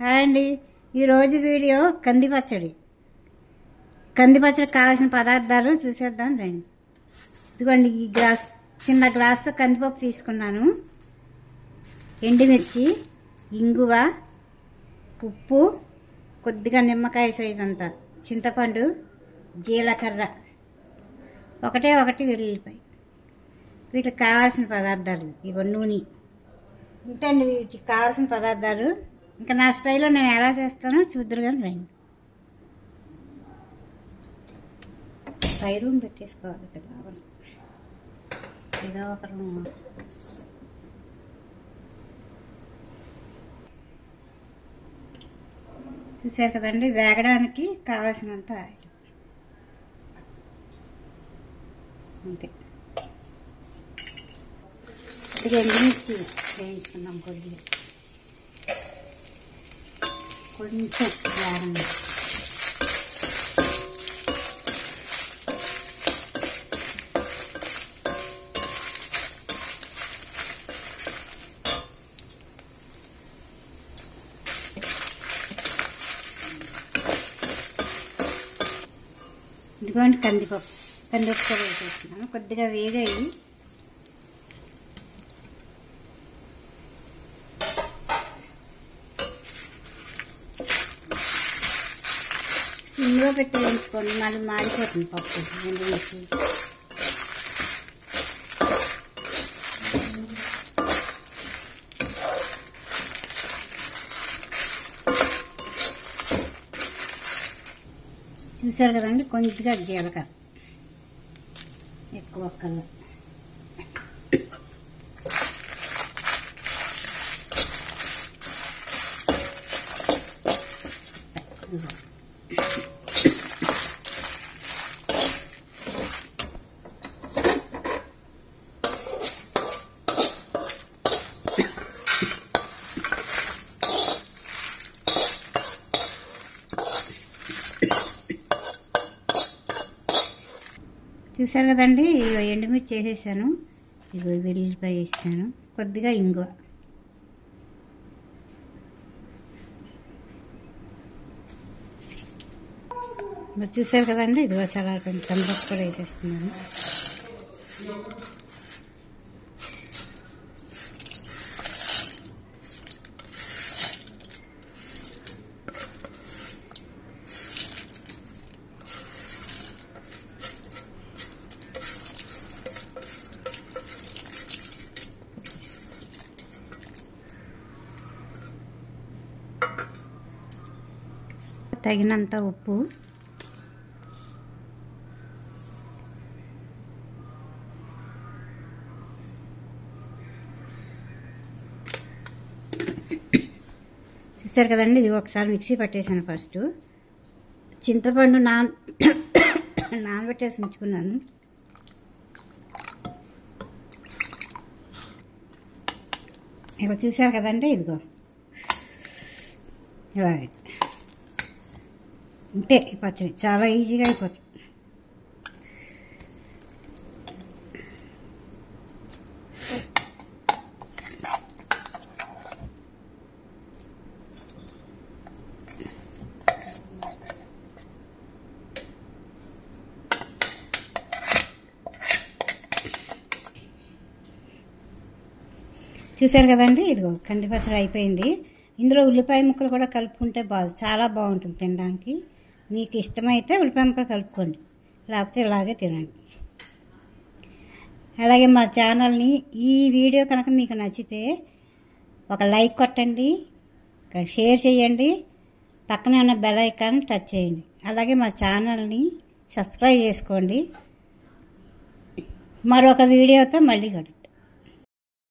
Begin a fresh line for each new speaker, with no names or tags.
Hi అండి. ఈరోజు video కంది పచ్చడి. కంది పచ్చడి కావాల్సిన పదార్థాలు చూసేద్దాం రండి. ఇదిగోండి, ఈ గ్లాస్ చిన్న గ్లాస్తో కందిపప్పు తీసుకున్నాను. ఎండుమిర్చి, ఇంగువ, ఉప్పు, కొద్దిగా నిమ్మకాయ సైజ్ అంతా, చింతపండు, జీలకర్ర, ఒకటి వెల్లుల్లిపాయ. వీటికి కావాల్సిన పదార్థాలు ఇవి. నూనె ఇంతండి వీటికి కావాల్సిన పదార్థాలు. ఇంకా నా స్టైల్లో నేను ఎలా చేస్తానో చూద్దరు కానీ రండి. పై రూమ్ పెట్టేసుకోవాలి. ఇక్కడ రావాలి ఏదో ఒక రూమ్. చూసారు కదండి, వేగడానికి కావాల్సినంత ఆయిల్ అంతే. కొద్దిగా ఎండుమిర్చి వేయించుకున్నాం, కొంచెం వేగంగా. ఇదిగోండి కందిపప్పు కూడా వేసేస్తున్నాను. కొద్దిగా వేగాయి. సిమ్లో పెట్టి వేయించుకోండి, మళ్ళీ మాడిపోతుంది పప్పు. ఎండుమిర్చి చూసారు కదండి, కొద్దిగా జీలకర్ర ఎక్కువ ఒక్కళ్ళు. చూసారు కదండి, ఎండుమిర్చి వేసేసాను. ఇగో వెల్లుల్లిపాయ వేసాను, కొద్దిగా ఇంగువ. మరి చూసారు కదండి, ఇదిగో చాలా కందిపప్పు కూడా వేసేస్తున్నాను. తగినంత ఉప్పు, చూసారు కదండి, ఇది ఒకసారి మిక్సీ పట్టేసాను. ఫస్ట్ చింతపండు నానబెట్టేసి ఉంచుకున్నాను. ఇక చూసారు కదండి, ఇదిగో ఇలాగే. అంటే ఈ పచ్చడి చాలా ఈజీగా అయిపోతుంది. చూసారు కదండి, ఇదిగో కంది పచ్చడి అయిపోయింది. ఇందులో ఉల్లిపాయ ముక్కలు కూడా కలుపుకుంటే చాలా బాగుంటుంది తినడానికి. మీకు ఇష్టమైతే ఉల్లిపాయ ముక్కలు కలుపుకోండి, లేకపోతే ఇలాగే తినండి. అలాగే మా ఛానల్ని, ఈ వీడియో కనుక మీకు నచ్చితే ఒక లైక్ కొట్టండి, షేర్ చేయండి, పక్కనే ఉన్న బెల్ ఐకాన్ టచ్ చేయండి. అలాగే మా ఛానల్ని సబ్స్క్రైబ్ చేసుకోండి. మరొక వీడియోతో మళ్ళీ కలుద్దాం.